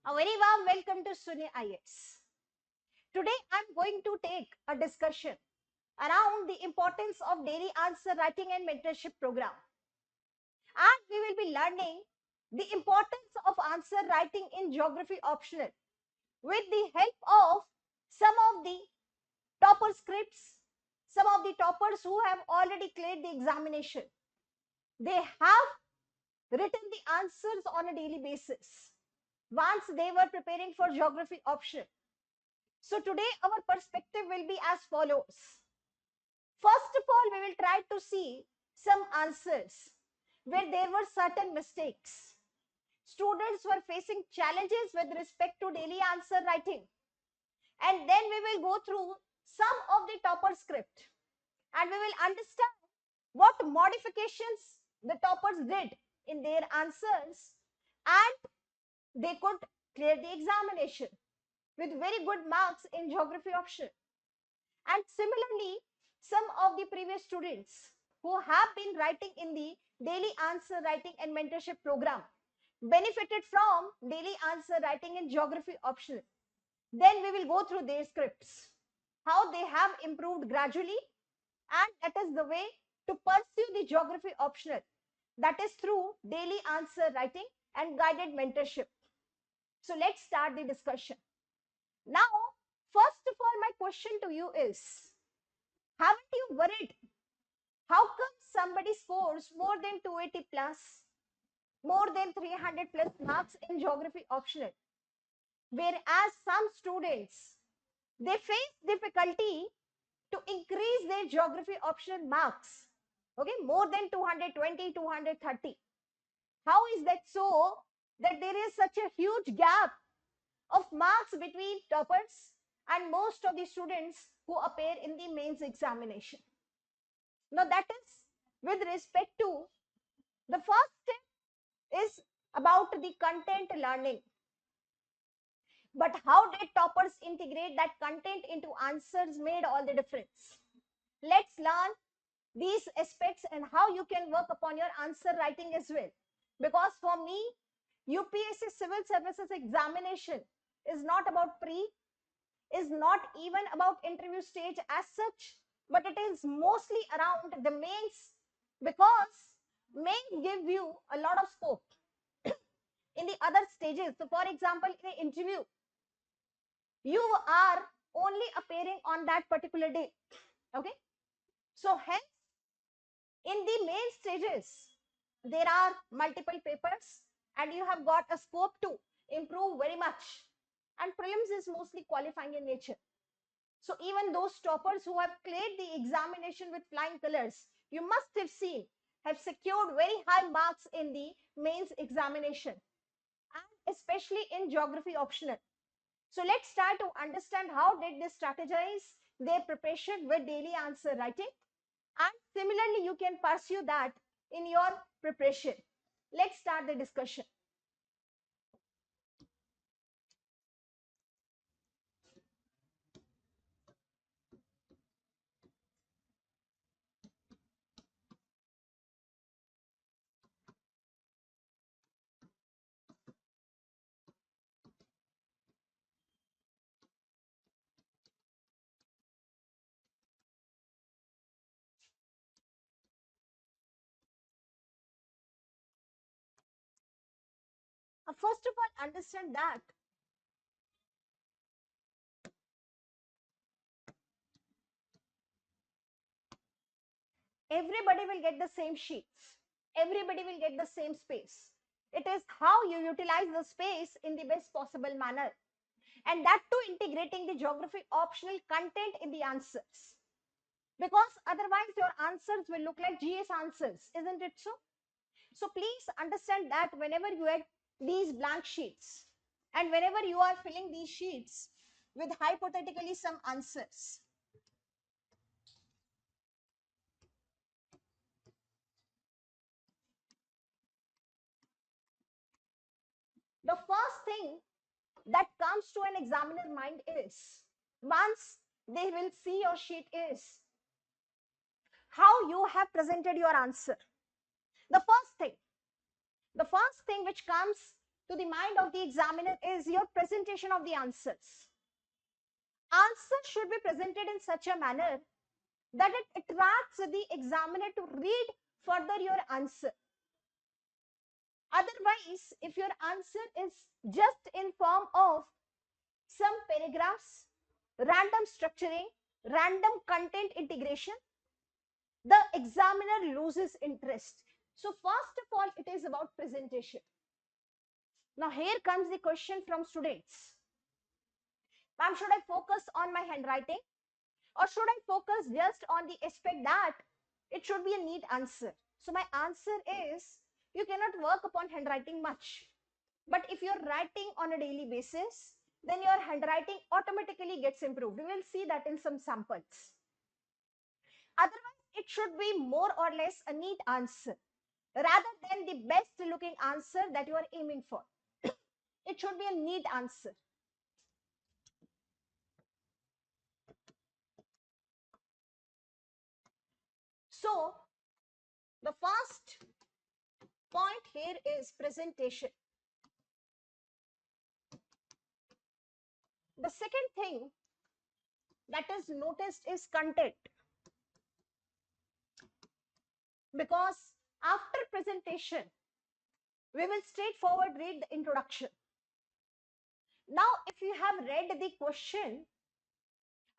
A very warm welcome to Sunya IAS. Today I'm going to take a discussion around the importance of daily answer writing and mentorship program. And we will be learning the importance of answer writing in geography optional with the help of some of the topper scripts, some of the toppers who have already cleared the examination. They have written the answers on a daily basis once they were preparing for geography option. So today our perspective will be as follows. First of all, we will try to see some answers where there were certain mistakes. Students were facing challenges with respect to daily answer writing. And then we will go through some of the topper script and we will understand what modifications the toppers did in their answers and they could clear the examination with very good marks in geography option. And similarly, some of the previous students who have been writing in the daily answer writing and mentorship program benefited from daily answer writing and geography optional. Then we will go through their scripts, how they have improved gradually, and that is the way to pursue the geography optional. That is through daily answer writing and guided mentorship. So let's start the discussion. Now, first of all, my question to you is, haven't you worried how come somebody scores more than 280 plus, more than 300 plus marks in geography optional, whereas some students, they face difficulty to increase their geography optional marks, okay, more than 220, 230. How is that so that there is such a huge gap of marks between toppers and most of the students who appear in the mains examination? Now that is with respect to the first step is about the content learning. But how did toppers integrate that content into answers made all the difference? Let's learn these aspects and how you can work upon your answer writing as well. Because for me, UPSC Civil Services examination is not about pre, is not even about interview stage as such, but it is mostly around the mains, because mains give you a lot of scope in the other stages. So for example, in an interview, you are only appearing on that particular day. Okay. So hence, in the main stages, there are multiple papers and you have got a scope to improve very much. And prelims is mostly qualifying in nature. So even those toppers who have cleared the examination with flying colors, you must have seen, have secured very high marks in the mains examination, and especially in geography optional. So let's start to understand how did they strategize their preparation with daily answer writing, and similarly you can pursue that in your preparation. Let's start the discussion. First of all, understand that everybody will get the same sheets. Everybody will get the same space. It is how you utilize the space in the best possible manner. And that too integrating the geography optional content in the answers. Because otherwise your answers will look like GS answers, isn't it so? So please understand that whenever you have these blank sheets and whenever you are filling these sheets with hypothetically some answers, the first thing that comes to an examiner's mind is, once they will see your sheet, is how you have presented your answer. The first thing which comes to the mind of the examiner is your presentation of the answers. Answers should be presented in such a manner that it attracts the examiner to read further your answer. Otherwise, if your answer is just in form of some paragraphs, random structuring, random content integration, the examiner loses interest. So first of all, it is about presentation. Now here comes the question from students. Ma'am, should I focus on my handwriting or should I focus just on the aspect that it should be a neat answer? So my answer is you cannot work upon handwriting much. But if you're writing on a daily basis, then your handwriting automatically gets improved. We will see that in some samples. Otherwise, it should be more or less a neat answer rather than the best looking answer that you are aiming for. It should be a neat answer. So, the first point here is presentation. The second thing that is noticed is content, because after presentation, we will straightforward read the introduction. Now, if you have read the question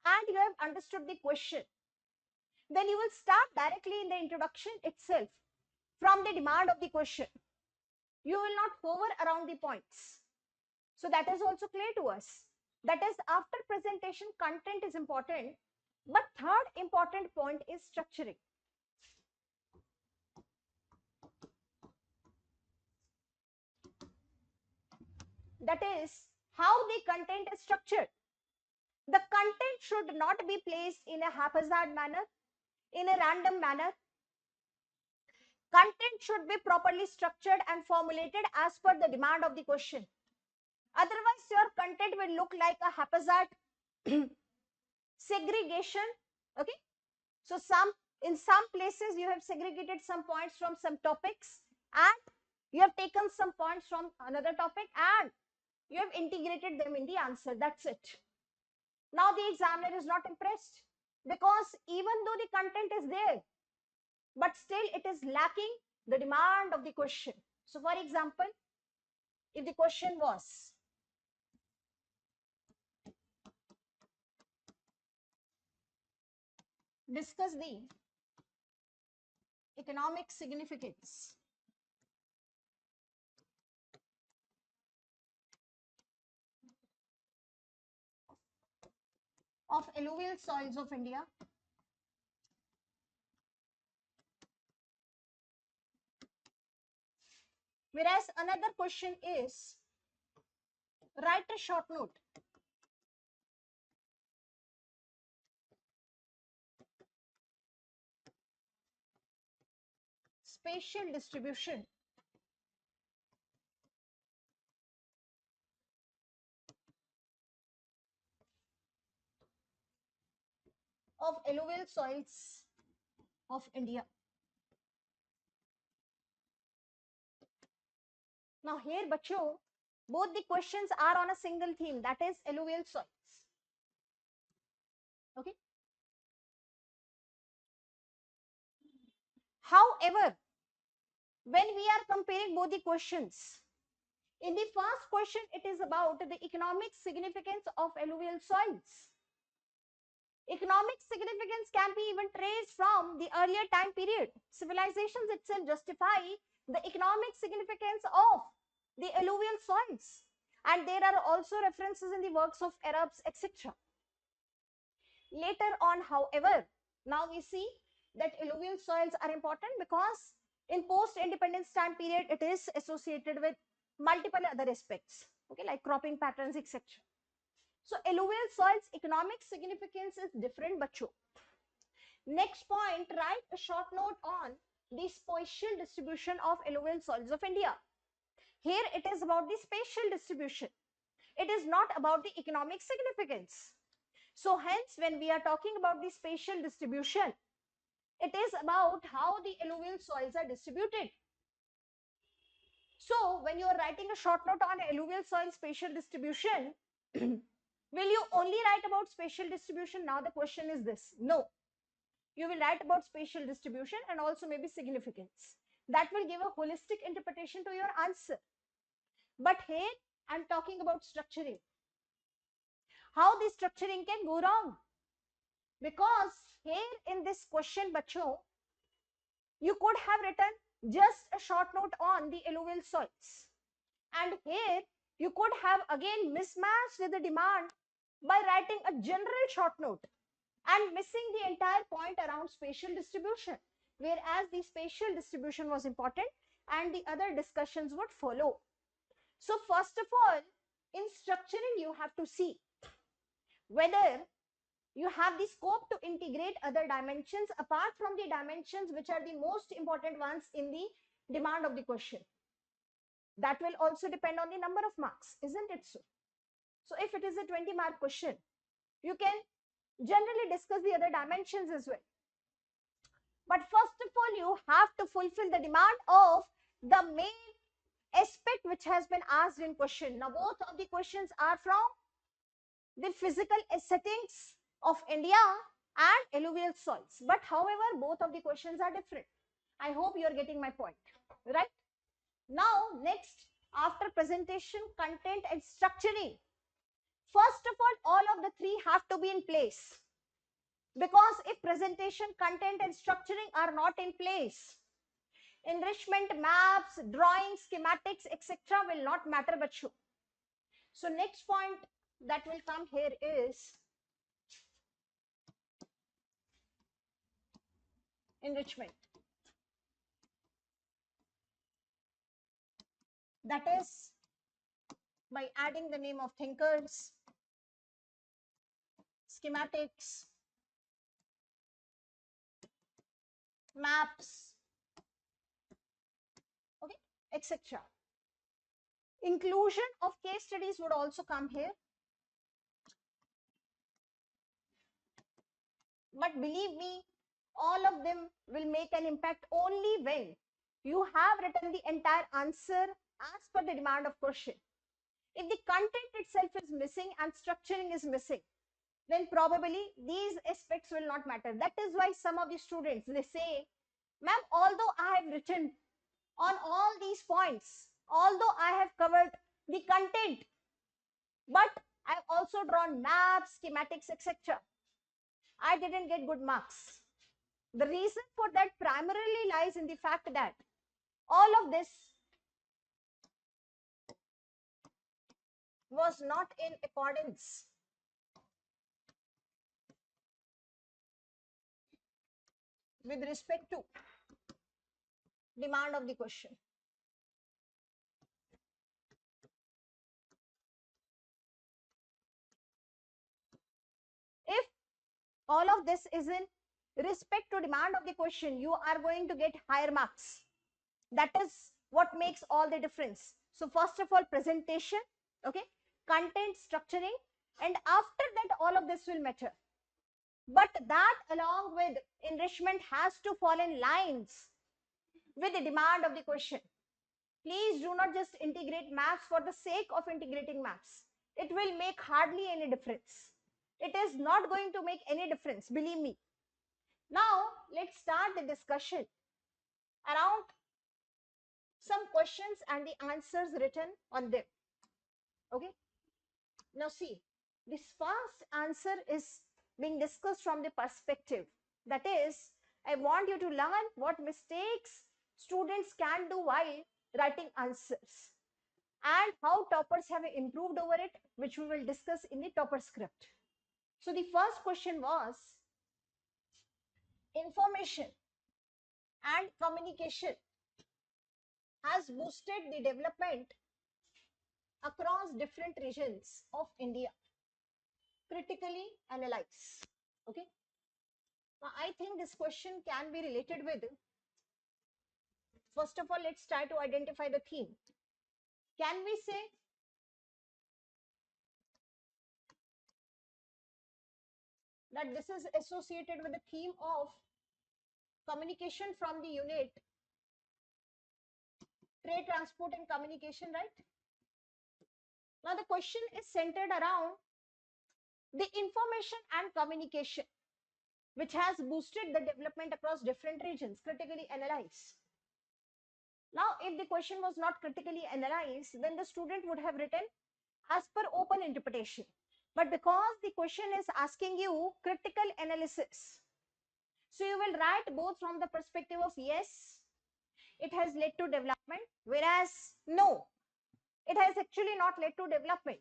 and you have understood the question, then you will start directly in the introduction itself from the demand of the question. You will not hover around the points. So that is also clear to us. That is, after presentation, content is important, but third important point is structuring. That is how the content is structured. The content should not be placed in a haphazard manner, in a random manner. Content should be properly structured and formulated as per the demand of the question. Otherwise, your content will look like a haphazard segregation. Okay. So in some places you have segregated some points from some topics and you have taken some points from another topic and you have integrated them in the answer. That's it. Now the examiner is not impressed because even though the content is there, but still it is lacking the demand of the question. So for example, if the question was, discuss the economic significance of alluvial soils of India, whereas another question is, write a short note spatial distribution of alluvial soils of India. Now here, bacho, both the questions are on a single theme, that is alluvial soils. Okay. However, when we are comparing both the questions, in the first question, it is about the economic significance of alluvial soils. Economic significance can be even traced from the earlier time period. Civilizations itself justify the economic significance of the alluvial soils. And there are also references in the works of Arabs, etc. Later on, however, now we see that alluvial soils are important because in post-independence time period, it is associated with multiple other aspects, okay, like cropping patterns, etc. So alluvial soils economic significance is different, bacho. Next point, write a short note on the spatial distribution of alluvial soils of India. Here it is about the spatial distribution. It is not about the economic significance. So hence, when we are talking about the spatial distribution, it is about how the alluvial soils are distributed. So when you are writing a short note on alluvial soil spatial distribution, will you only write about spatial distribution? Now the question is this. No. You will write about spatial distribution and also maybe significance. That will give a holistic interpretation to your answer. But here I'm talking about structuring. How the structuring can go wrong. Because here in this question, bacho, you could have written just a short note on the alluvial soils. And here you could have again mismatched the demand by writing a general short note and missing the entire point around spatial distribution, whereas the spatial distribution was important and the other discussions would follow. So first of all, in structuring, you have to see whether you have the scope to integrate other dimensions apart from the dimensions which are the most important ones in the demand of the question. That will also depend on the number of marks, isn't it so? So if it is a 20-mark question, you can generally discuss the other dimensions as well. But first of all, you have to fulfill the demand of the main aspect which has been asked in question. Now, both of the questions are from the physical settings of India and alluvial soils. But however, both of the questions are different. I hope you are getting my point, right? Now, next, after presentation, content and structuring, first of all of the three have to be in place. Because if presentation, content and structuring are not in place, enrichment, maps, drawings, schematics, etc. will not matter, bachu. So next point that will come here is enrichment. That is by adding the name of thinkers, schematics, maps, okay, etc. Inclusion of case studies would also come here. But believe me, all of them will make an impact only when you have written the entire answer as per the demand of question. If the content itself is missing and structuring is missing, then probably these aspects will not matter. That is why some of the students, they say, ma'am, although I have written on all these points, although I have covered the content, but I've also drawn maps, schematics, etc. I didn't get good marks. The reason for that primarily lies in the fact that all of this was not in accordance with respect to demand of the question. If all of this is in respect to demand of the question, you are going to get higher marks. That is what makes all the difference. So first of all, presentation, okay, content, structuring, and after that all of this will matter. But that along with enrichment has to fall in lines with the demand of the question. Please do not just integrate maps for the sake of integrating maps. It will make hardly any difference. It is not going to make any difference, believe me. Now, let's start the discussion around some questions and the answers written on them. Okay. Now, see, this first answer is being discussed from the perspective. That is, I want you to learn what mistakes students can do while writing answers and how toppers have improved over it, which we will discuss in the topper script. So the first question was, information and communication has boosted the development across different regions of India. Critically analyze. Okay. Now, I think this question can be related with, first of all, let's try to identify the theme. Can we say that this is associated with the theme of communication from the unit Trade, transport and communication, right? Now the question is centered around the information and communication, which has boosted the development across different regions. Critically analyze. Now, if the question was not critically analyzed, then the student would have written as per open interpretation. But because the question is asking you critical analysis, so you will write both from the perspective of yes, it has led to development, whereas no, it has actually not led to development.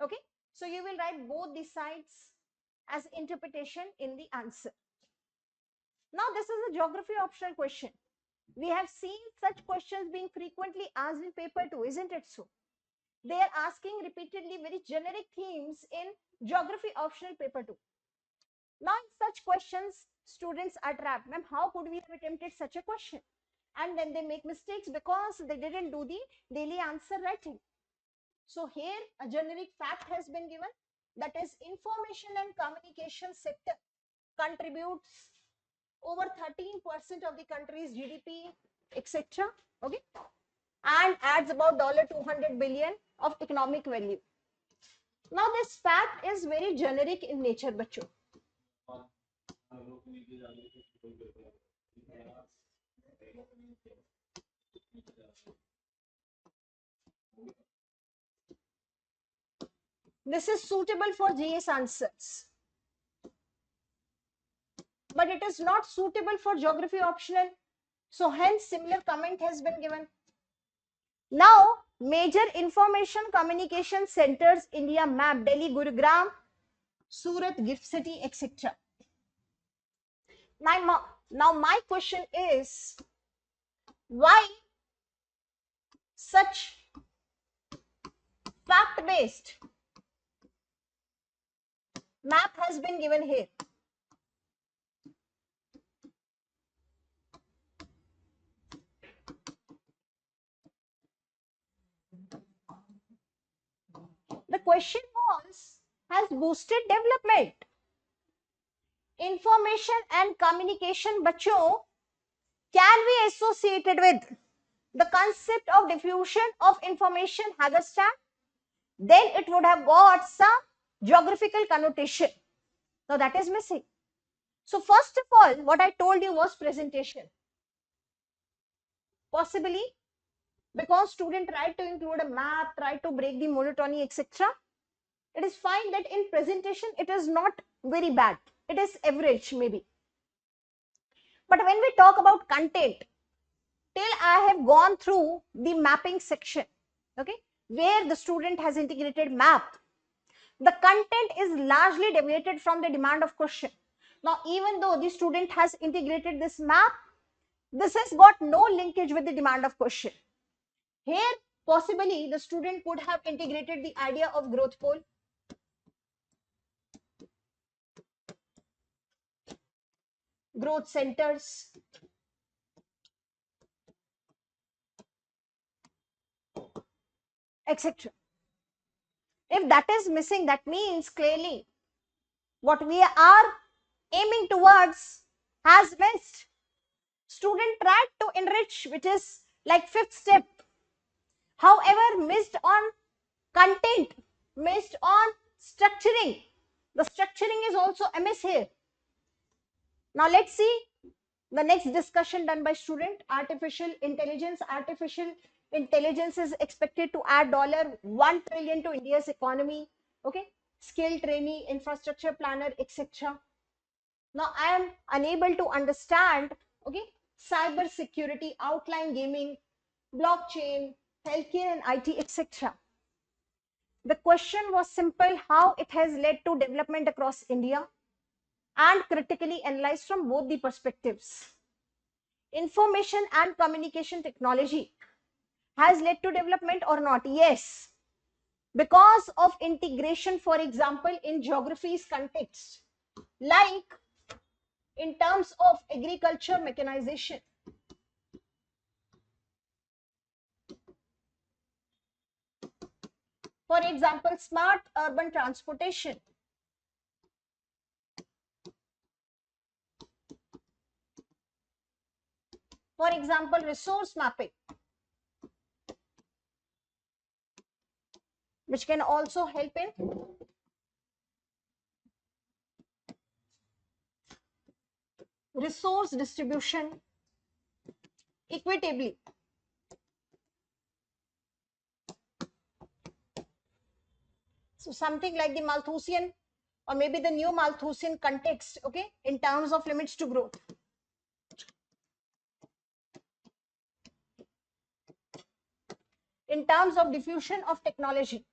Okay, so you will write both the sides as interpretation in the answer. Now, this is a geography optional question. We have seen such questions being frequently asked in paper 2, isn't it so? They are asking repeatedly very generic themes in geography optional paper 2. Now, in such questions, students are trapped. Ma'am, how could we have attempted such a question? And then they make mistakes because they didn't do the daily answer writing. So here a generic fact has been given, that is information and communication sector contributes over 13% of the country's GDP, etc. Okay, and adds about $200 billion of economic value. Now this fact is very generic in nature, bachcho. This is suitable for GS answers, but it is not suitable for geography optional. So hence similar comment has been given. Now, major information communication centers India map: Delhi, Gurugram, Surat, Gift City, etc. Now my question is, why such fact-based map has been given here? The question was, has boosted development. Information and communication, bachcho, can be associated with the concept of diffusion of information Hagerstown, then it would have got some geographical connotation. Now that is missing. So first of all, what I told you was presentation. Possibly because student tried to include a map, tried to break the monotony, etc. It is fine that in presentation it is not very bad. It is average maybe. But when we talk about content, till I have gone through the mapping section, okay, where the student has integrated map, the content is largely deviated from the demand of question. Now, even though the student has integrated this map, this has got no linkage with the demand of question. Here, possibly the student could have integrated the idea of growth pole, growth centers, etc. If that is missing, that means clearly what we are aiming towards has missed. Student tried to enrich, which is like fifth step. However, missed on content, missed on structuring. The structuring is also amiss here. Now let's see the next discussion done by student. Artificial intelligence. Artificial intelligence is expected to add $1 trillion to India's economy. Okay, skill trainee, infrastructure planner, etc. Now I am unable to understand. Okay, cyber security, outline gaming, blockchain, healthcare and IT, etc. The question was simple: how it has led to development across India, and critically analyzed from both the perspectives. Information and communication technology has led to development or not? Yes, because of integration, for example, in geography's context, like in terms of agriculture mechanization. For example, smart urban transportation. For example, resource mapping. which can also help in resource distribution equitably. So something like the Malthusian or maybe the new Malthusian context, okay, in terms of limits to growth. In terms of diffusion of technology.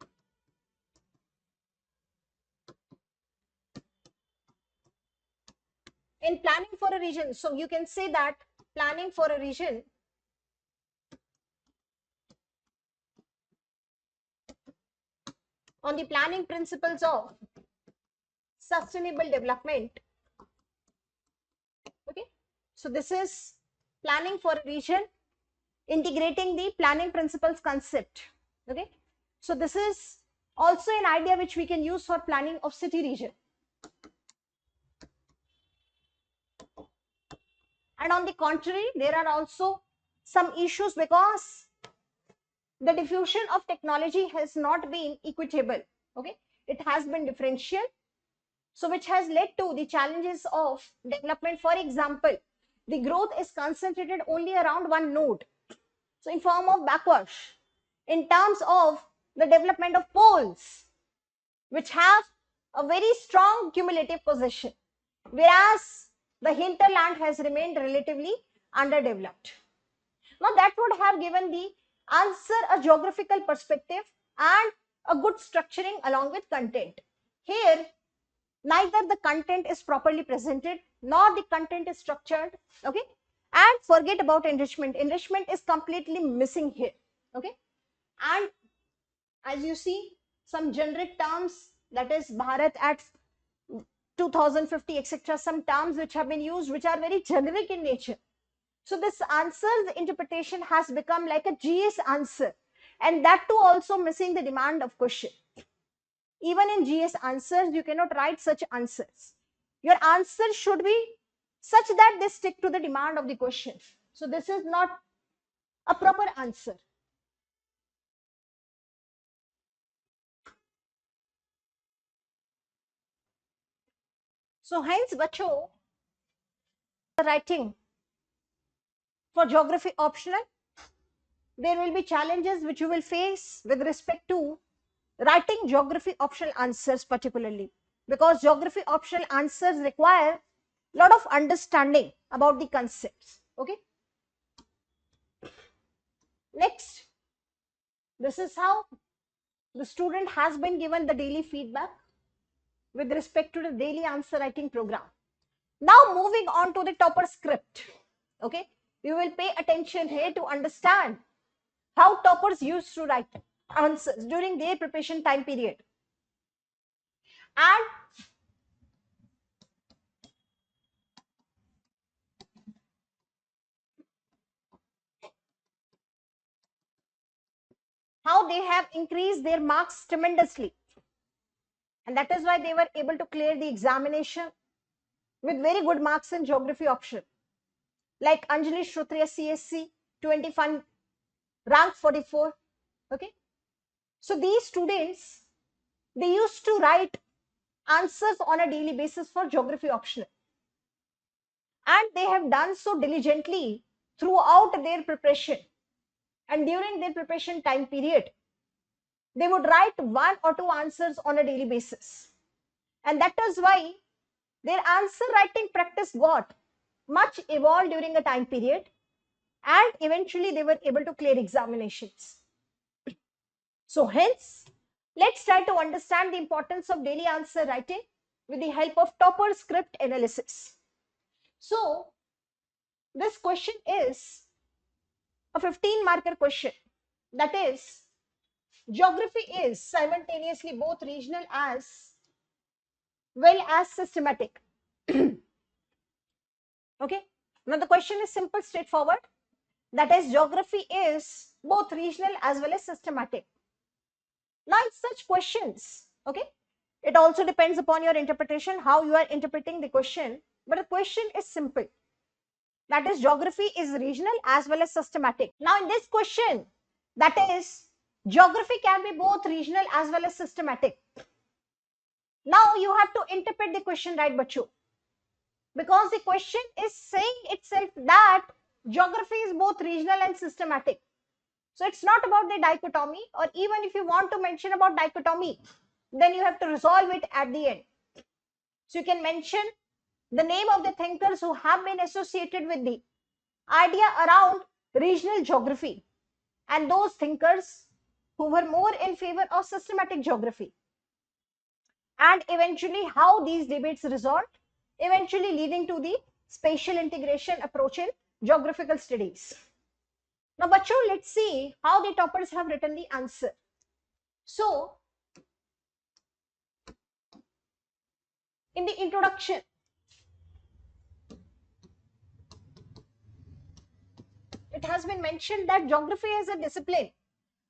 In planning for a region, so you can say that planning for a region on the planning principles of sustainable development. Okay, so this is planning for a region, integrating the planning principles concept. Okay, so this is also an idea which we can use for planning of city region. And on the contrary, there are also some issues because the diffusion of technology has not been equitable. Okay, it has been differential, so which has led to the challenges of development. For example, the growth is concentrated only around one node, so in form of backwash. In terms of the development of poles, which have a very strong cumulative position, whereas the hinterland has remained relatively underdeveloped. Now that would have given the answer a geographical perspective and a good structuring along with content. Here, neither the content is properly presented nor the content is structured. Okay, and forget about enrichment. Enrichment is completely missing here. Okay, and as you see, some generic terms, that is Bharat at 2050, etc., some terms which have been used which are very generic in nature. So this answer's interpretation has become like a GS answer, and that too also missing the demand of question. Even in GS answers, you cannot write such answers. Your answer should be such that they stick to the demand of the question. So this is not a proper answer. So hence, बच्चों, writing for geography optional, there will be challenges which you will face with respect to writing geography optional answers, particularly because geography optional answers require a lot of understanding about the concepts. Okay, next, this is how the student has been given the daily feedback with respect to the daily answer writing program. Now moving on to the topper script. Okay, you will pay attention here to understand how toppers used to write answers during their preparation time period, and how they have increased their marks tremendously, and that is why they were able to clear the examination with very good marks in geography option, like Anjali.S CSC 21, rank 44. Okay, so these students, they used to write answers on a daily basis for geography optional, and they have done so diligently throughout their preparation. And during their preparation time period, they would write one or two answers on a daily basis, and that is why their answer writing practice got much evolved during a time period, and eventually they were able to clear examinations. So hence, let's try to understand the importance of daily answer writing with the help of topper script analysis. So this question is a 15 marker question, that is, geography is simultaneously both regional as well as systematic. Okay, now the question is simple, straightforward, that is, geography is both regional as well as systematic. Now in such questions, okay, it also depends upon your interpretation, how you are interpreting the question, but the question is simple, that is, geography is regional as well as systematic. Now in this question, that is, Geography can be both regional as well as systematic. Now you have to interpret the question right, Bachu, because the question is saying itself that geography is both regional and systematic. So it's not about the dichotomy, or even if you want to mention about dichotomy, then you have to resolve it at the end. So you can mention the name of the thinkers who have been associated with the idea around regional geography and those thinkers who were more in favor of systematic geography, and eventually how these debates resolved, eventually leading to the spatial integration approach in geographical studies. Now, Bacho, let's see how the toppers have written the answer. So, in the introduction, it has been mentioned that geography as a discipline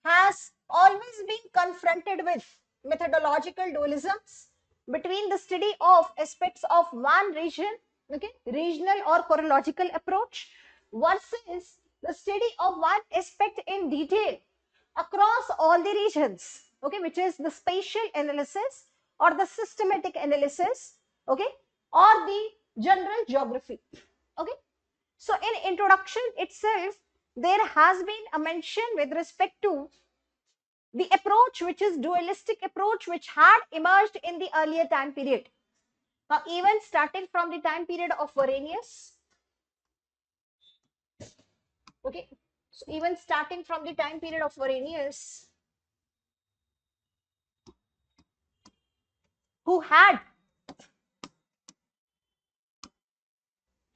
has always been confronted with methodological dualisms between the study of aspects of one region, okay, regional or chronological approach, versus the study of one aspect in detail across all the regions, okay, which is the spatial analysis or the systematic analysis, okay, or the general geography, okay. So in introduction itself, there has been a mention with respect to the approach, which is dualistic approach, which had emerged in the earlier time period. Now, even starting from the time period of Varenius, okay, so even starting from the time period of Varenius, who had,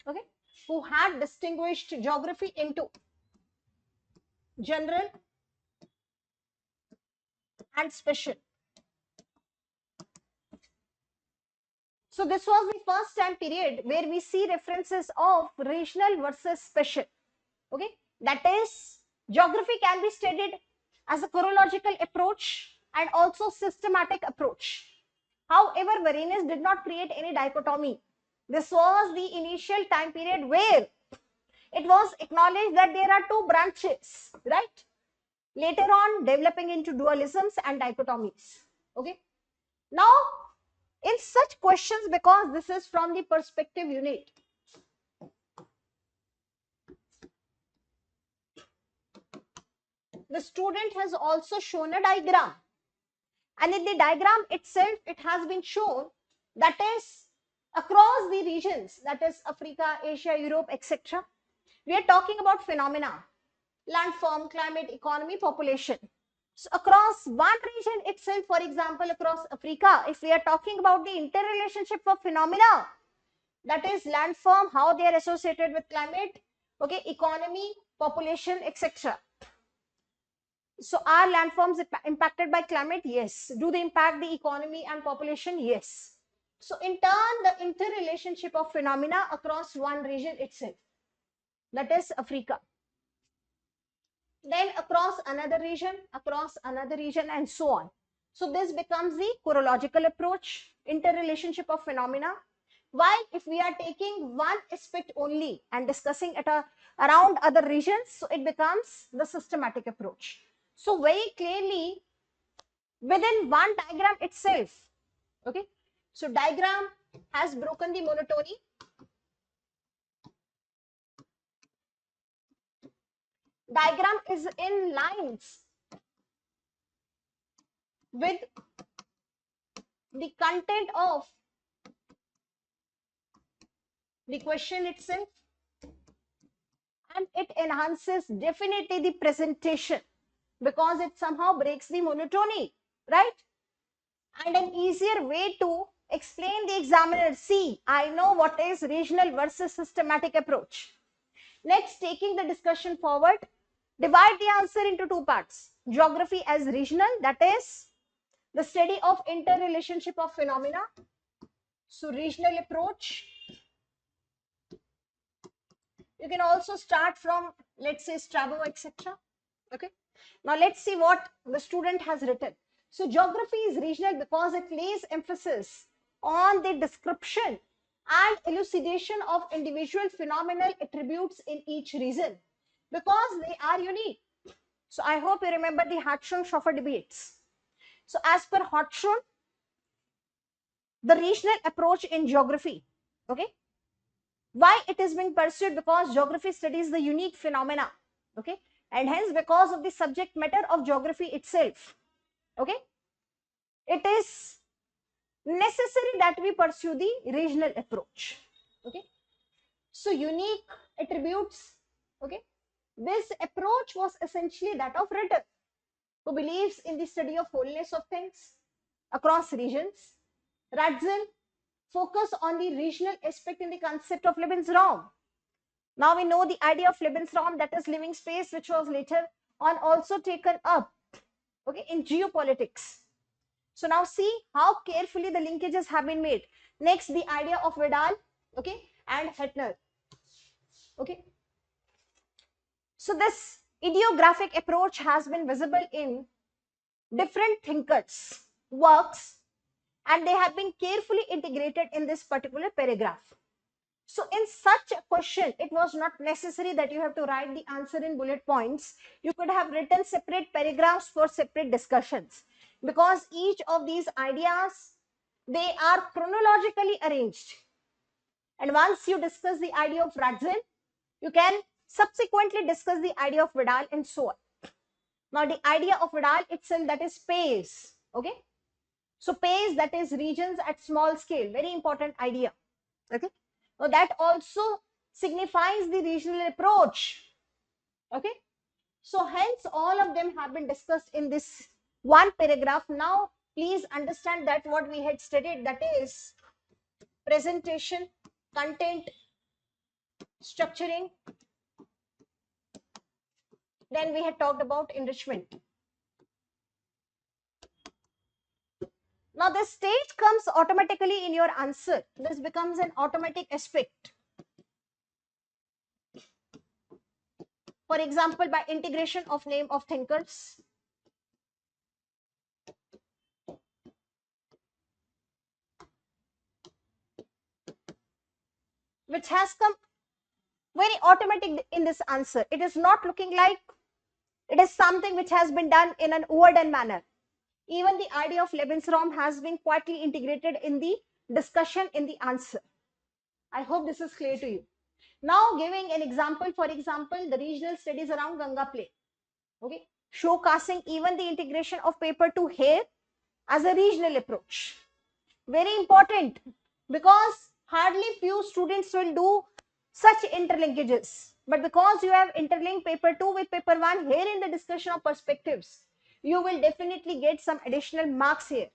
okay, who had distinguished geography into general and special. So this was the first time period where we see references of regional versus special. Okay, that is, geography can be studied as a chronological approach and also systematic approach. However, Varenius did not create any dichotomy. This was the initial time period where it was acknowledged that there are two branches, right? Later on, developing into dualisms and dichotomies. Okay. Now, in such questions, because this is from the perspective unit, the student has also shown a diagram, and in the diagram itself it has been shown that is across the regions, that is Africa, Asia, Europe, etc. We are talking about phenomena: landform, climate, economy, population. So across one region itself, for example across Africa, if we are talking about the interrelationship of phenomena, that is landform, how they are associated with climate, okay, economy, population, etc. So are landforms impacted by climate? Yes. Do they impact the economy and population? Yes. So in turn, the interrelationship of phenomena across one region itself, that is Africa, then across another region, and so on. So this becomes the chronological approach, interrelationship of phenomena. While if we are taking one aspect only and discussing it around other regions, so it becomes the systematic approach. So very clearly within one diagram itself, okay, so diagram has broken the monotony. Diagram is in lines with the content of the question itself, and it enhances definitely the presentation because it somehow breaks the monotony, right? And an easier way to explain the examiner, see, I know what is regional versus systematic approach. Next, taking the discussion forward, divide the answer into two parts: geography as regional, that is the study of interrelationship of phenomena. So regional approach. You can also start from, let's say, Strabo, etc. Okay. Now let's see what the student has written. So geography is regional because it lays emphasis on the description and elucidation of individual phenomenal attributes in each region because they are unique. So I hope you remember the Hartshorne-Schoffer debates. So as per Hartshorne, the regional approach in geography, okay, why it is being pursued? Because geography studies the unique phenomena, okay, and hence because of the subject matter of geography itself, okay, it is necessary that we pursue the regional approach, okay. So unique attributes, okay, this approach was essentially that of Ritter, who believes in the study of wholeness of things across regions. Ratzel focus on the regional aspect in the concept of Lebensraum. Now we know the idea of Lebensraum, that is living space, which was later on also taken up, okay, in geopolitics. So now see how carefully the linkages have been made. Next, the idea of Vidal, okay, and Hettner, okay. So this ideographic approach has been visible in different thinkers' works, and they have been carefully integrated in this particular paragraph. So in such a question, it was not necessary that you have to write the answer in bullet points. You could have written separate paragraphs for separate discussions, because each of these ideas, they are chronologically arranged. And once you discuss the idea of Ratzel, you can subsequently discuss the idea of Vidal and so on. Now the idea of Vidal itself, that is space, okay. So space, that is regions at small scale, very important idea, okay. So that also signifies the regional approach, okay. So hence all of them have been discussed in this one paragraph. Now please understand that what we had studied, that is presentation, content, structuring, then we had talked about enrichment. Now this stage comes automatically in your answer. This becomes an automatic aspect. For example, by integration of name of thinkers, which has come very automatic in this answer. It is not looking like it is something which has been done in an overdone manner. Even the idea of Lebensraum has been quietly integrated in the discussion in the answer. I hope this is clear to you. Now giving an example, for example, the regional studies around Ganga Plain, okay, showcasing even the integration of paper 2 here as a regional approach. Very important, because hardly few students will do such interlinkages. But because you have interlinked paper 2 with paper 1 here in the discussion of perspectives, you will definitely get some additional marks here.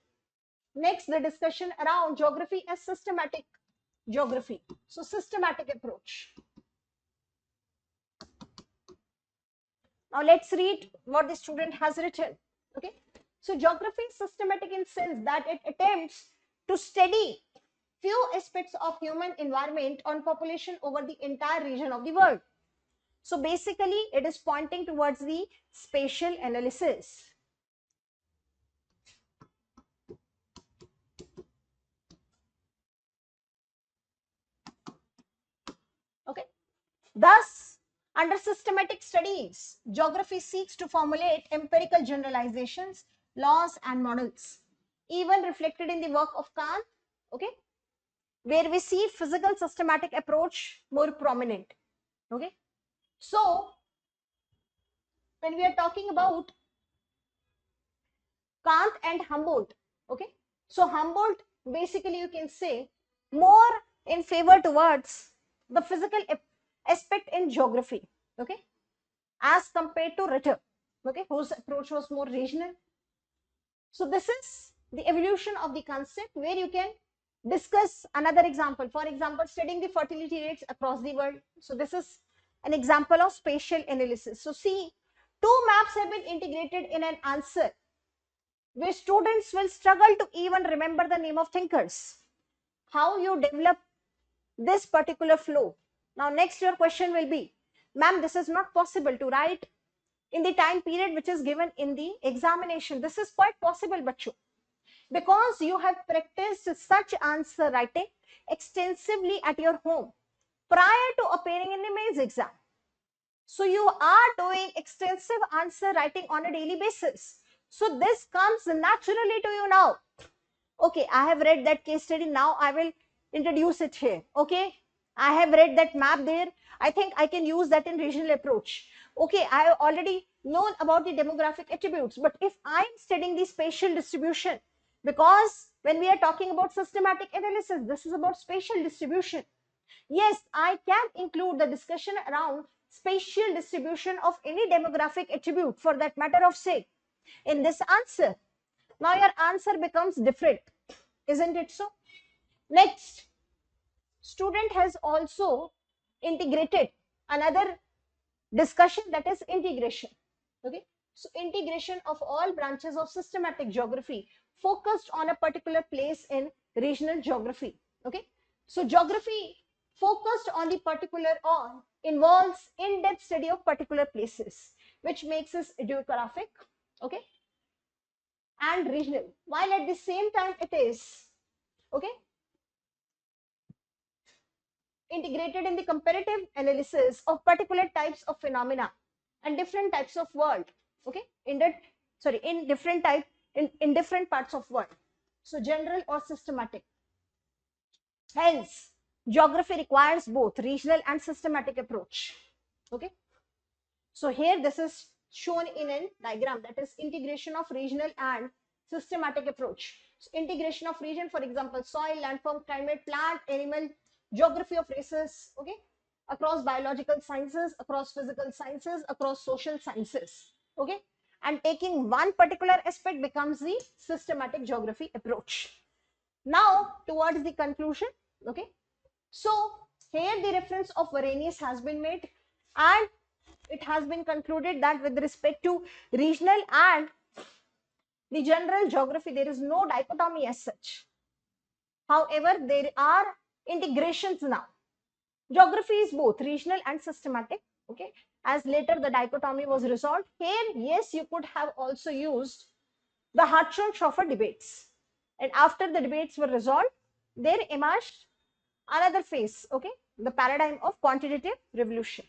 Next, the discussion around geography as systematic geography. So systematic approach. Now let's read what the student has written. Okay. So geography is systematic in sense that it attempts to study few aspects of human environment on population over the entire region of the world. So basically it is pointing towards the spatial analysis. Okay. Thus, under systematic studies, geography seeks to formulate empirical generalizations, laws and models, even reflected in the work of Kant, okay, where we see physical systematic approach more prominent, okay. So when we are talking about Kant and Humboldt, okay, so Humboldt basically you can say more in favor towards the physical aspect in geography, okay, as compared to Ritter, okay, whose approach was more regional. So this is the evolution of the concept where you can discuss another example. For example, studying the fertility rates across the world. So this is an example of spatial analysis. So see, two maps have been integrated in an answer where students will struggle to even remember the name of thinkers. How you develop this particular flow. Now next your question will be, ma'am, this is not possible to write in the time period which is given in the examination. This is quite possible, Bachu, because you have practiced such answer writing extensively at your home prior to appearing in the mains exam. So you are doing extensive answer writing on a daily basis. So this comes naturally to you now. Okay, I have read that case study. Now I will introduce it here. Okay, I have read that map there. I think I can use that in regional approach. Okay, I have already known about the demographic attributes, but if I am studying the spatial distribution, because when we are talking about systematic analysis, this is about spatial distribution. Yes, I can include the discussion around spatial distribution of any demographic attribute for that matter of sake in this answer. Now your answer becomes different, isn't it so? Next, student has also integrated another discussion, that is integration. Okay, so integration of all branches of systematic geography focused on a particular place in regional geography. Okay, so geography focused on the particular on involves in-depth study of particular places, which makes us geographic. Okay, and regional, while at the same time it is, okay, integrated in the comparative analysis of particular types of phenomena and different types of world. Okay, in that, sorry, in different type, in different parts of world. So general or systematic. Hence geography requires both regional and systematic approach. Okay, so here this is shown in a diagram, that is integration of regional and systematic approach. So integration of region, for example, soil, landform, climate, plant, animal, geography of races, okay, across biological sciences, across physical sciences, across social sciences, okay, and taking one particular aspect becomes the systematic geography approach. Now towards the conclusion, okay, so here the reference of Varenius has been made, and it has been concluded that with respect to regional and the general geography, there is no dichotomy as such. However, there are integrations now. Geography is both regional and systematic. Okay, as later the dichotomy was resolved. Here, yes, you could have also used the Hartshorne-Schoffer debates, and after the debates were resolved, there emerged another phase. Okay, the paradigm of quantitative revolution.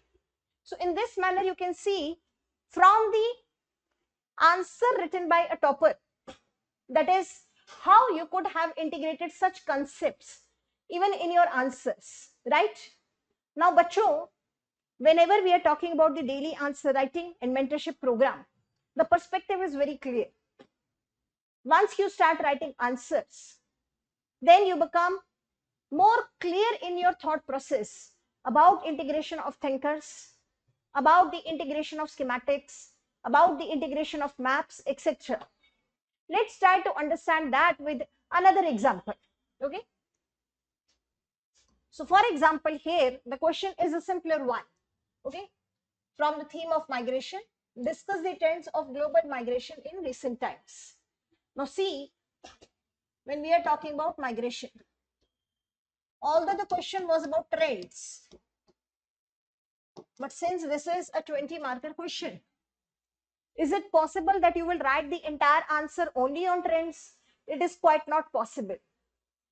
So in this manner, you can see from the answer written by a topper, that is how you could have integrated such concepts even in your answers, right? Now, bacho, whenever we are talking about the daily answer writing and mentorship program, the perspective is very clear. Once you start writing answers, then you become more clear in your thought process about integration of thinkers, about the integration of schematics, about the integration of maps, etc. Let's try to understand that with another example. Okay. So for example, here the question is a simpler one. Okay. From the theme of migration, discuss the trends of global migration in recent times. Now see, when we are talking about migration, although the question was about trends, but since this is a 20 marker question, is it possible that you will write the entire answer only on trends? It is quite not possible.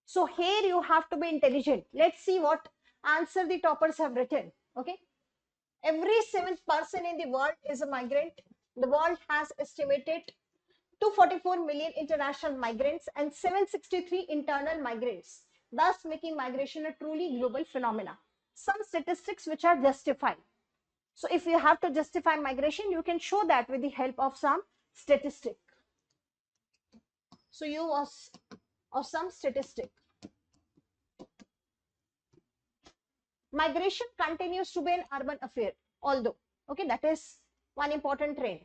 So here you have to be intelligent. Let's see what answer the toppers have written. Okay. Every seventh person in the world is a migrant. The world has estimated 244 million international migrants and 763 internal migrants, thus making migration a truly global phenomena. Some statistics which are justified. So if you have to justify migration, you can show that with the help of some statistic. So you was of some statistic. Migration continues to be an urban affair, although, okay, that is one important trend.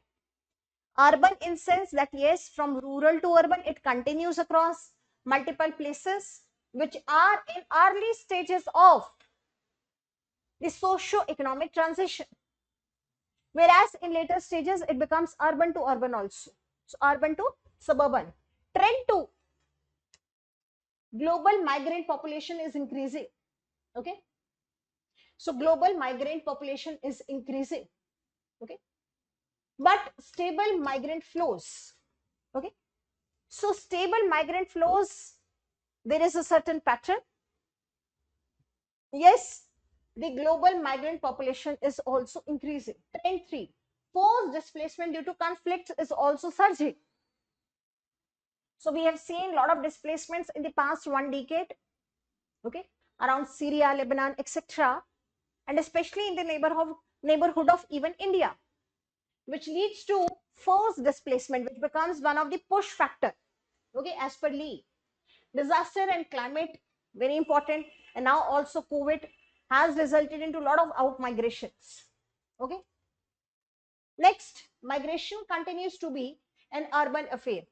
Urban in sense that yes, from rural to urban, it continues across multiple places which are in early stages of the socio-economic transition. Whereas in later stages, it becomes urban to urban also. So urban to suburban. Trend 2, global migrant population is increasing. Okay. So global migrant population is increasing. Okay. But stable migrant flows. Okay. So stable migrant flows, there is a certain pattern. Yes, the global migrant population is also increasing. Trend 3, forced displacement due to conflicts is also surging. So we have seen a lot of displacements in the past 1 decade, okay, around Syria, Lebanon, etc., and especially in the neighborhood of even India, which leads to forced displacement, which becomes one of the push factor, okay, as per Lee. Disaster and climate, very important, and now also COVID has resulted into a lot of out migrations, okay. Next, migration continues to be an urban affair.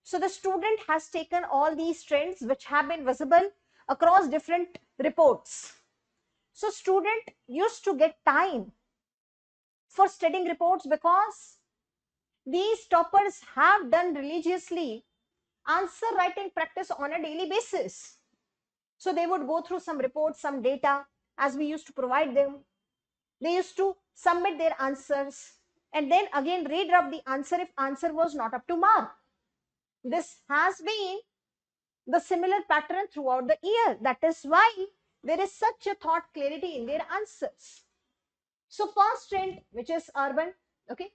So the student has taken all these trends which have been visible across different reports. So student used to get time for studying reports because these toppers have done religiously answer writing practice on a daily basis. So they would go through some reports, some data as we used to provide them. They used to submit their answers and then again redraft the answer if answer was not up to mark. This has been the similar pattern throughout the year. That is why there is such a thought clarity in their answers. So first trend, which is urban, okay.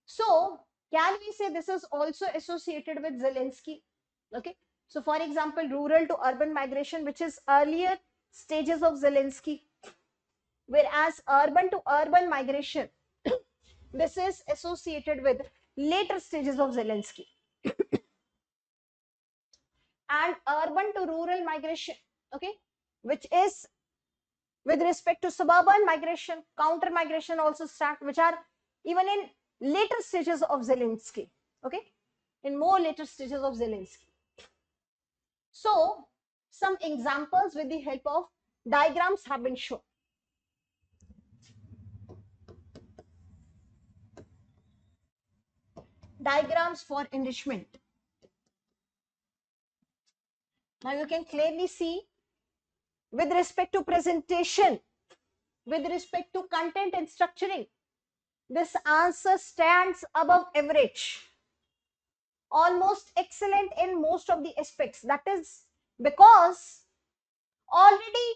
So can we say this is also associated with Zelensky, okay. So for example, rural to urban migration, which is earlier stages of Zelensky, whereas urban to urban migration, this is associated with later stages of Zelensky. And urban to rural migration, okay, which is with respect to suburban migration, counter migration also start, which are even in later stages of Zelensky, okay, in more later stages of Zelensky. So some examples with the help of diagrams have been shown. Diagrams for enrichment. Now you can clearly see with respect to presentation, with respect to content and structuring, this answer stands above average, almost excellent in most of the aspects. That is because already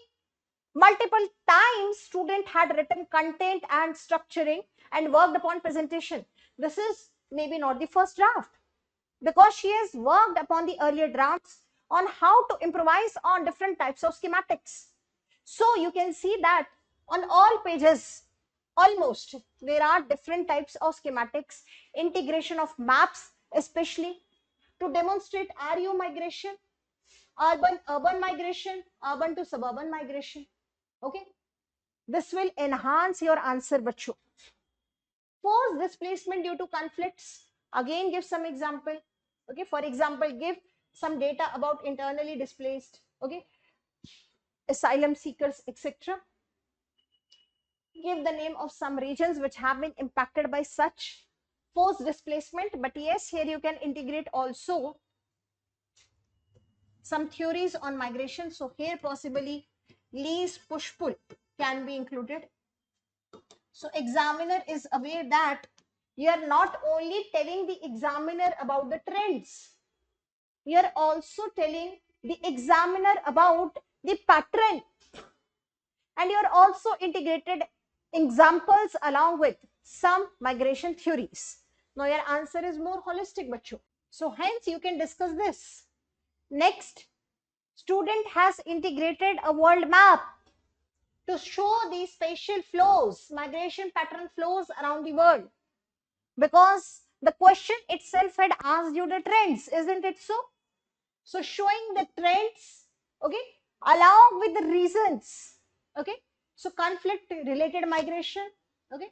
multiple times student had written content and structuring and worked upon presentation. This is maybe not the first draft, because she has worked upon the earlier drafts on how to improvise on different types of schematics. So you can see that on all pages, almost, there are different types of schematics, integration of maps, especially to demonstrate RU migration, urban migration, urban to suburban migration. Okay, this will enhance your answer, bacho. Forced displacement due to conflicts, again give some example. Okay, for example, give some data about internally displaced, okay, asylum seekers, etc. Give the name of some regions which have been impacted by such forced displacement. But yes, here you can integrate also some theories on migration. So here possibly Lee's push-pull can be included. So examiner is aware that you are not only telling the examiner about the trends, you are also telling the examiner about the pattern, and you are also integrated examples along with some migration theories. Now your answer is more holistic, bacho. So hence you can discuss this. Next, student has integrated a world map to show the spatial flows, migration pattern flows around the world, because the question itself had asked you the trends, isn't it so? So showing the trends, okay, along with the reasons, okay. So conflict related migration, okay.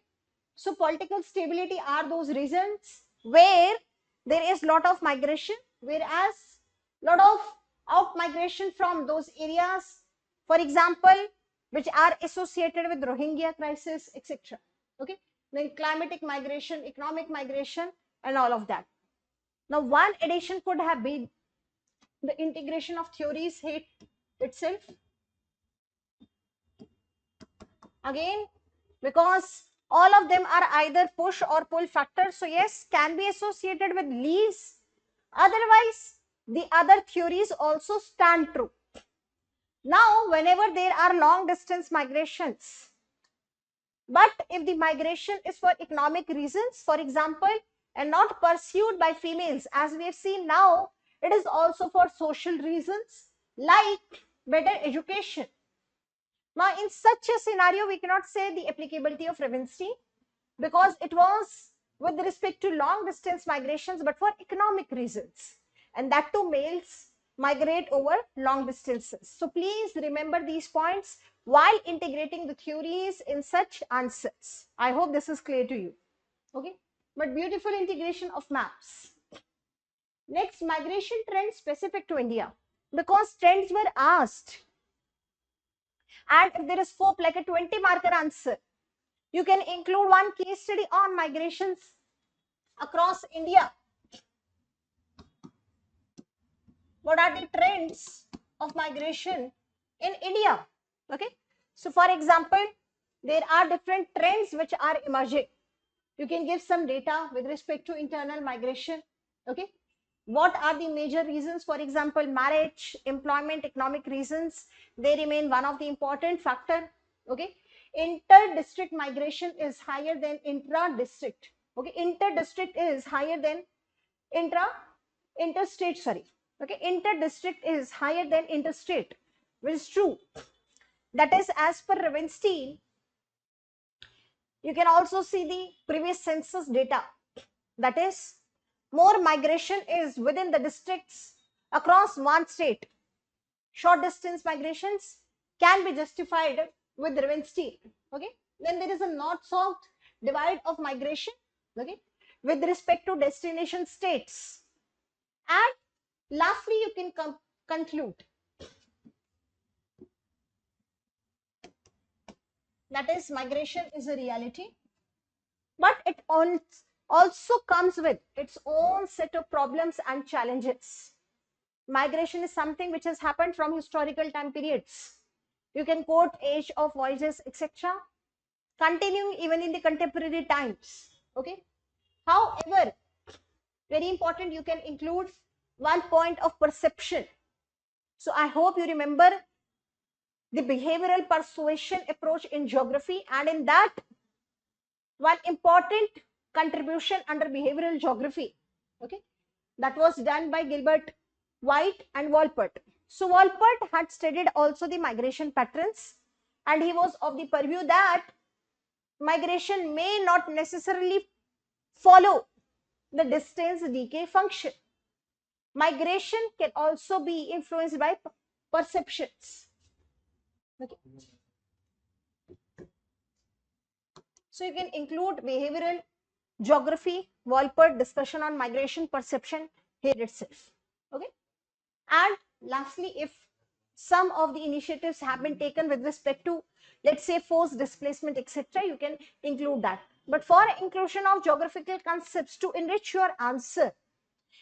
So political stability are those reasons where there is lot of migration, whereas lot of out migration from those areas, for example, which are associated with Rohingya crisis, etc. Okay, then climatic migration, economic migration, and all of that. Now, one addition could have been the integration of theories here itself. Again, because all of them are either push or pull factors, so yes, can be associated with Lee's. Otherwise, the other theories also stand true. Now, whenever there are long distance migrations, But if the migration is for economic reasons, for example, and not pursued by females, as we have seen now, it is also for social reasons like better education. Now, in such a scenario, we cannot say the applicability of Ravenstein because it was with respect to long distance migrations, but for economic reasons, and that too males migrate over long distances. So please remember these points while integrating the theories in such answers. I hope this is clear to you. Okay, but beautiful integration of maps. Next, migration trends specific to India, because trends were asked, and if there is scope like a 20 marker answer, you can include one case study on migrations across India. What are the trends of migration in India? Okay, so for example, there are different trends which are emerging. You can give some data with respect to internal migration. Okay, what are the major reasons? For example, marriage, employment, economic reasons, they remain one of the important factor. Okay, inter-district migration is higher than intra-district. Okay, inter-district is higher than interstate, sorry. Okay, inter-district is higher than interstate, which is true. That is as per Ravenstein. You can also see the previous census data. That is, more migration is within the districts across one state. Short distance migrations can be justified with Ravenstein. Okay, then there is a north-south divide of migration. Okay, with respect to destination states. And lastly, you can conclude that is, migration is a reality, but it also comes with its own set of problems and challenges. Migration is something which has happened from historical time periods. You can quote age of voyages, etc., continuing even in the contemporary times. Okay. However, very important, you can include one point of perception. So I hope you remember the behavioral persuasion approach in geography, and in that, one important contribution under behavioral geography, okay, that was done by Gilbert White and Walpert. So Walpert had studied also the migration patterns, and he was of the purview that migration may not necessarily follow the distance decay function. Migration can also be influenced by perceptions. Okay. So you can include behavioral geography, Walpert discussion on migration perception here itself. Okay. And lastly, if some of the initiatives have been taken with respect to, let's say, forced displacement, etc., you can include that. But for inclusion of geographical concepts to enrich your answer,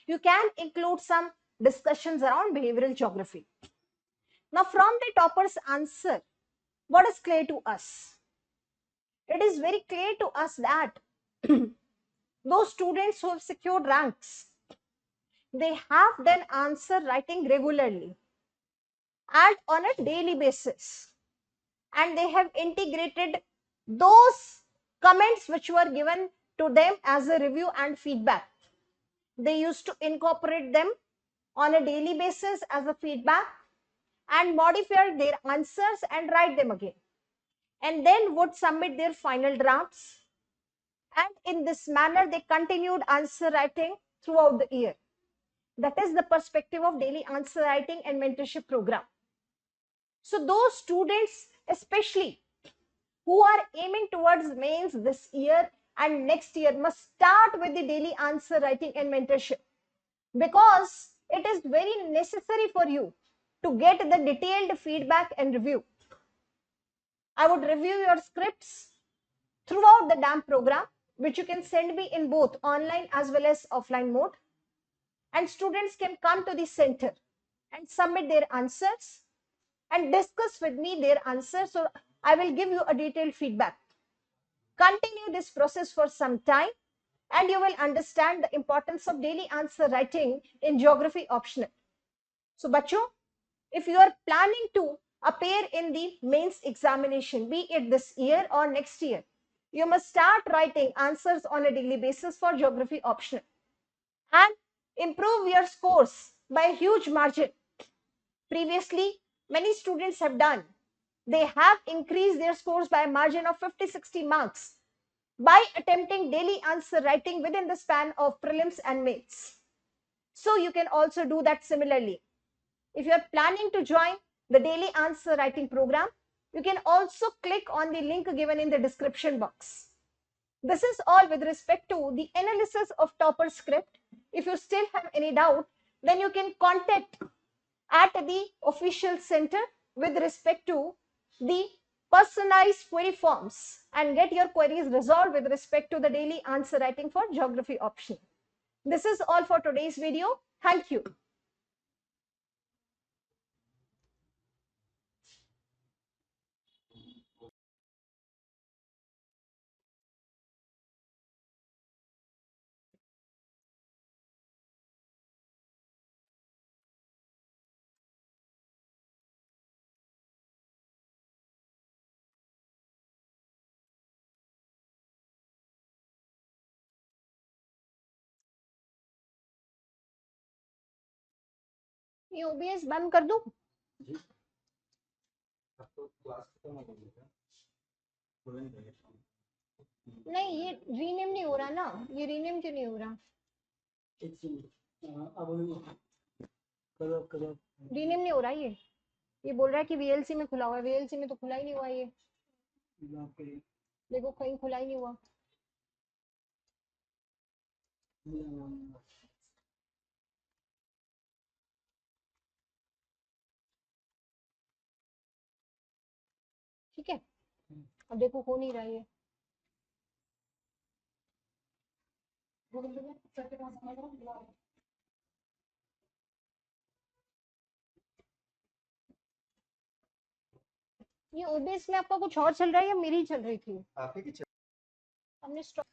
you can include some discussions around behavioral geography. Now, from the topper's answer, what is clear to us? It is very clear to us that those students who have secured ranks, they have done answer writing regularly and on a daily basis, and they have integrated those comments which were given to them as a review and feedback. They used to incorporate them on a daily basis as a feedback and modify their answers and write them again, and then would submit their final drafts. And in this manner, they continued answer writing throughout the year. That is the perspective of daily answer writing and mentorship program. So those students, especially who are aiming towards mains this year and next year, must start with the daily answer writing and mentorship, because it is very necessary for you to get the detailed feedback and review. I would review your scripts throughout the DAM program, which you can send me in both online as well as offline mode. And students can come to the center and submit their answers and discuss with me their answers. So I will give you a detailed feedback. Continue this process for some time and you will understand the importance of daily answer writing in geography optional. So bachcho, if you are planning to appear in the mains examination, be it this year or next year, you must start writing answers on a daily basis for geography optional and improve your scores by a huge margin. Previously, many students have done. They have increased their scores by a margin of 50-60 marks by attempting daily answer writing within the span of prelims and mains. So you can also do that similarly. If you are planning to join the daily answer writing program, you can also click on the link given in the description box. This is all with respect to the analysis of topper script. If you still have any doubt, then you can contact at the official center with respect to the personalized query forms and get your queries resolved with respect to the daily answer writing for geography option. This is all for today's video. Thank you. ये OBS बंद कर दूं? नहीं, ये rename नहीं हो रहा ना, ये रीनेम क्यों नहीं हो रहा? रीनेम नहीं हो रहा ये बोल रहा है कि VLC में खुला हुआ है, VLC में तो खुला ही नहीं हुआ ये, देखो कहीं खुला ही नहीं हुआ। ठीक है, अब देखो हो नहीं रहा ये। ये OBS में आपका कुछ और चल रहा है या मेरी चल रही थी? हमने स्टॉप